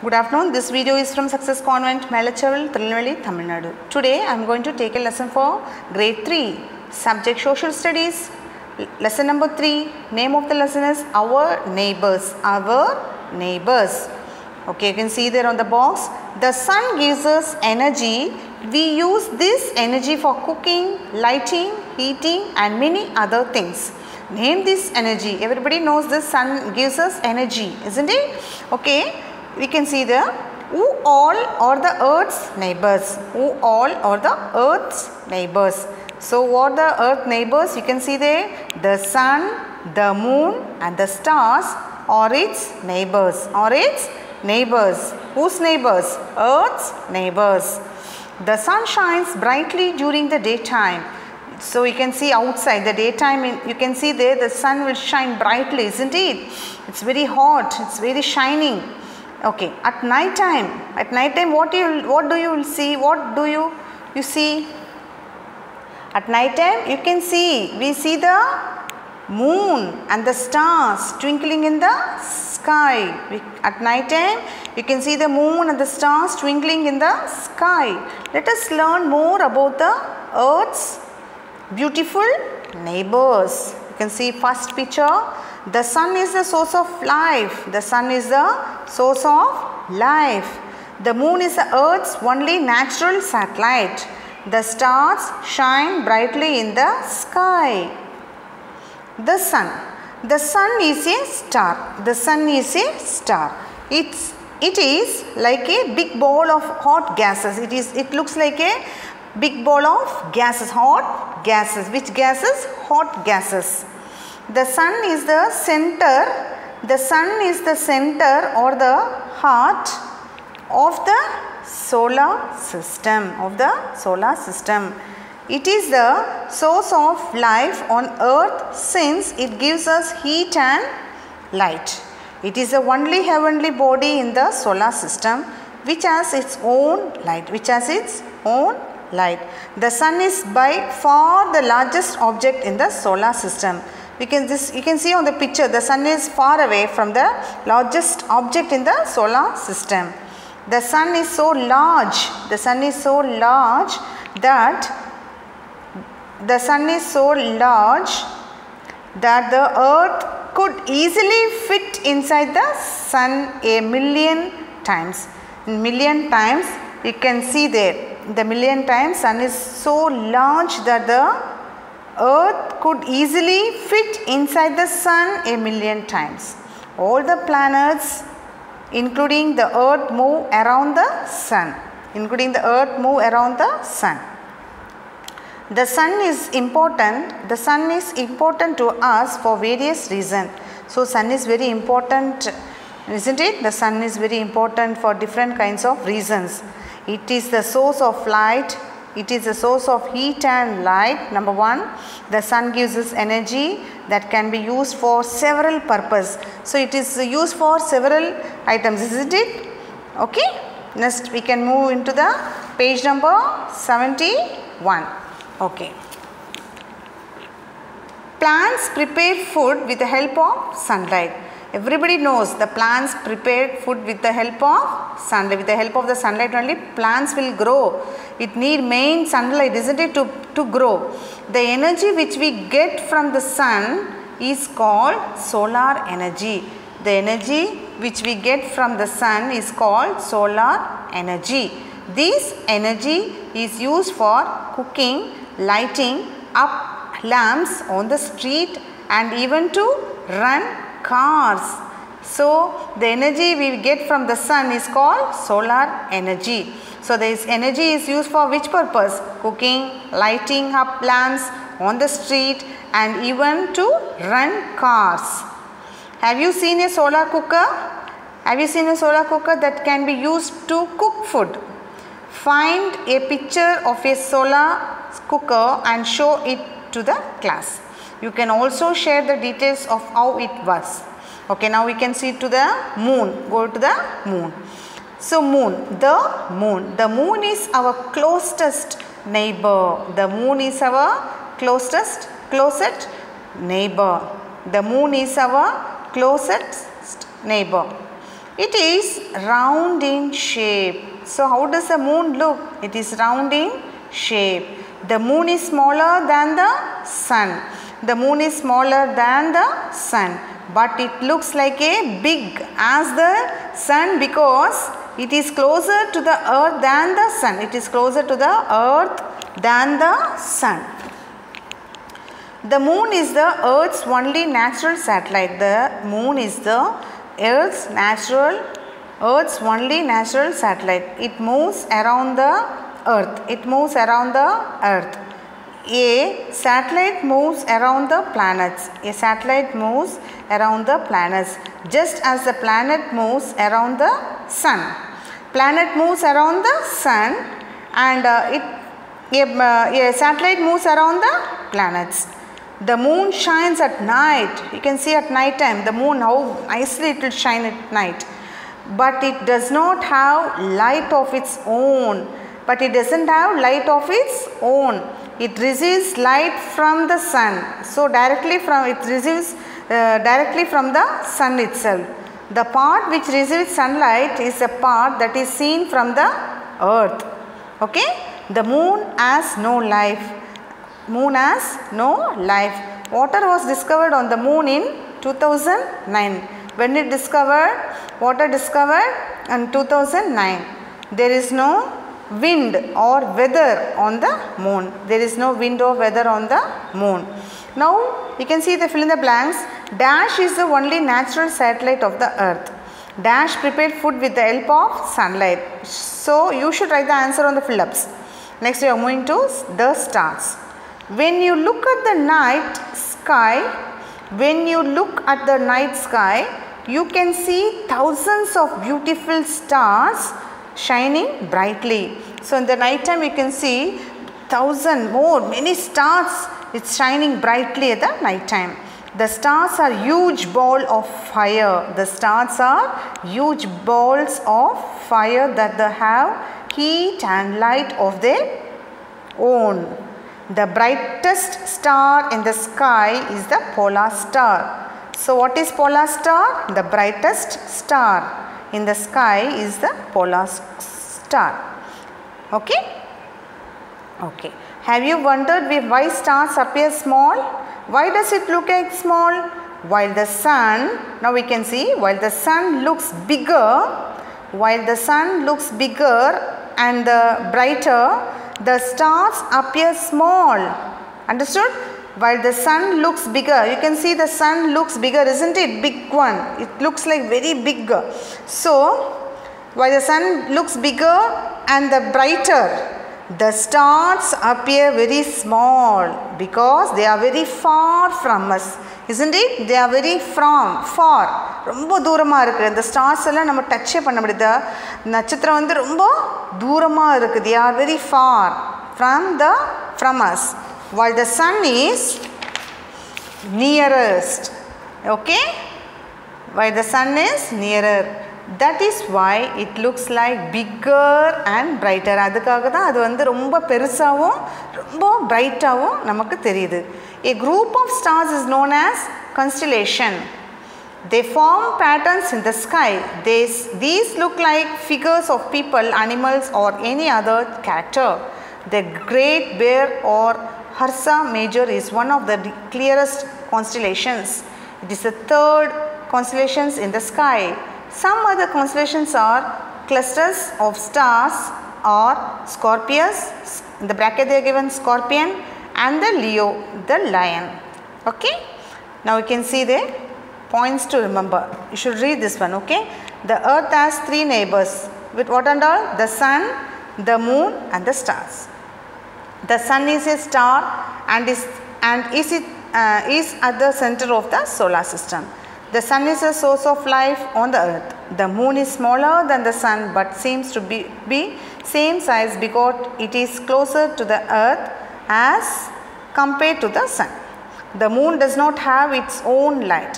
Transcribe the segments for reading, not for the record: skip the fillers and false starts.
Good afternoon. This video is from Success Convent, Melachaval, Tirunelveli, Tamil Nadu. Today I am going to take a lesson for grade 3, subject social studies. Lesson number 3, name of the lesson is Our Neighbors. Our Neighbors. Okay, you can see there on the box. The sun gives us energy. We use this energy for cooking, lighting, heating and many other things. Name this energy. Everybody knows the sun gives us energy, isn't it? Okay, we can see the who all are the earth's neighbors. Who all are the earth's neighbors. So what the earth neighbors? You can see there the sun, the moon and the stars are its neighbors. Are its neighbors. Whose neighbors? Earth's neighbors. The sun shines brightly during the daytime. So you can see outside the daytime, you can see there the sun will shine brightly, isn't it? It's very hot, it's very shining. Okay, at night time what do you see? What do you see? At night time we see the moon and the stars twinkling in the sky. At night time you can see the moon and the stars twinkling in the sky. Let us learn more about the earth's beautiful neighbors. You can see first picture. The sun is the source of life. The sun is the source of life. The moon is the earth's only natural satellite. The stars shine brightly in the sky. The sun. The sun is a star. The sun is a star. It is like a big ball of hot gases. It looks like a big ball of gases, hot gases. Which gases? Hot gases. The sun is the center. The sun is the center or the heart of the solar system. It is the source of life on earth since it gives us heat and light. It is the only heavenly body in the solar system which has its own light. The sun is by far the largest object in the solar system. You can see on the picture the sun is far away from the largest object in the solar system. The sun is so large. That the earth could easily fit inside the sun a million times. You can see there the million times sun is so large that the earth could easily fit inside the sun a million times. All the planets including the earth move around the sun. The sun is important. The sun is important to us for various reasons. So sun is very important, isn't it? The sun is very important for different kinds of reasons. It is the source of light. It is the source of heat and light. Number 1, the sun gives us energy that can be used for several purposes. So it is used for several items, isn't it? Okay. Next we can move into the page number 71. Okay. Plants prepare food with the help of sunlight. Everybody knows the plants prepare food with the help of sunlight. With the help of the sunlight only plants will grow. It needs main sunlight, isn't it, to grow. The energy which we get from the sun is called solar energy. The energy which we get from the sun is called solar energy. This energy is used for cooking, lighting up lamps on the street and even to run cars. So the energy we get from the sun is called solar energy. So this energy is used for which purpose? Cooking, lighting up lamps on the street and even to run cars. Have you seen a solar cooker? That can be used to cook food? Find a picture of a solar cooker and show it to the class. You can also share the details of how it works. Okay, now we can see to the moon. Go to the moon. So the moon is our closest neighbor. The moon is our closest neighbor. The moon is our closest neighbor. It is round in shape. So how does the moon look? It is round in shape. The moon is smaller than the sun. The moon is smaller than the sun, but it looks like a big as the sun because it is closer to the earth than the sun. It is closer to the earth than the sun. The moon is the earth's only natural satellite. The moon is the earth's only natural satellite. It moves around the earth. It moves around the earth. A satellite moves around the planets. A satellite moves around the planets just as the planet moves around the sun. Planet moves around the sun and a satellite moves around the planets. The moon shines at night. You can see at night time the moon, how nicely it will shine at night. But it does not have light of its own. But it doesn't have light of its own. It receives light from the sun. So it receives directly from the sun itself. The part which receives sunlight is a part that is seen from the earth. Okay? The moon has no life. Moon has no life. Water was discovered on the moon in 2009. When it discovered? Water discovered in 2009. There is no wind or weather on the moon. There is no wind or weather on the moon. Now you can see the fill in the blanks. Dash is the only natural satellite of the earth. Dash prepared food with the help of sunlight. So you should write the answer on the fill-ups. Next we are moving to the stars. When you look at the night sky, you can see thousands of beautiful stars shining brightly. So in the night time you can see many stars. It's shining brightly at the night time. The stars are huge ball of fire. The stars are huge balls of fire that they have heat and light of their own. The brightest star in the sky is the polar star. So what is polar star? The brightest star in the sky is the polar star. Okay? Okay. Have you wondered why stars appear small? Why does it look like small? While the sun, now we can see, while the sun looks bigger and brighter, the stars appear small. Understood? While the sun looks bigger, you can see the sun looks bigger, isn't it? Big one. It looks like very big. So, while the sun looks bigger and the brighter, the stars appear very small because they are very far from us. Isn't it? They are very far. ரொம்ப தூரமா இருக்கு. இந்த stars எல்லாம் நம்ம டச்சே பண்ண முடியாது. நட்சத்திரம் வந்து ரொம்ப தூரமா இருக்கு. They are very far from us. While the sun is nearest. Okay? While the sun is nearer. That is why it looks like bigger and brighter. அதுக்காக தான் அது வந்து ரொம்ப பெருசாவும் ரொம்ப பிரைட்டாவும் நமக்கு தெரியுது. A group of stars is known as constellation. They form patterns in the sky. These look like figures of people, animals or any other character. The Great Bear or Ursa Major is one of the clearest constellations. It is the third constellations in the sky. Some other constellations are clusters of stars or Scorpius. In the bracket they are given Scorpion and the Leo, the lion. Okay. Now you can see the points to remember. You should read this one. Okay. The earth has three neighbors with what and all? The sun, the moon and the stars. The sun is a star and is at the center of the solar system. The sun is a source of life on the earth. The moon is smaller than the sun but seems to be same size because it is closer to the earth as compared to the sun. The moon does not have its own light.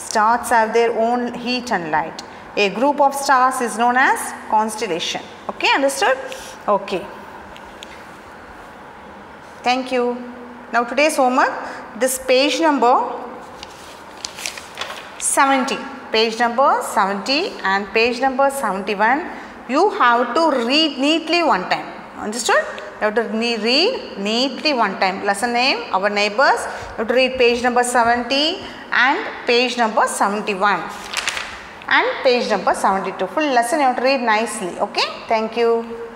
Stars have their own heat and light. A group of stars is known as constellation. Okay, understood? Okay. Thank you. Now today's homework, this page number 70. page number 70 and page number 71, you have to read neatly one time. Understood? You have to read neatly one time. Lesson name, Our Neighbors. You have to read page number 70 and page number 71 and page number 72. Full lesson you have to read nicely. Okay? Thank you.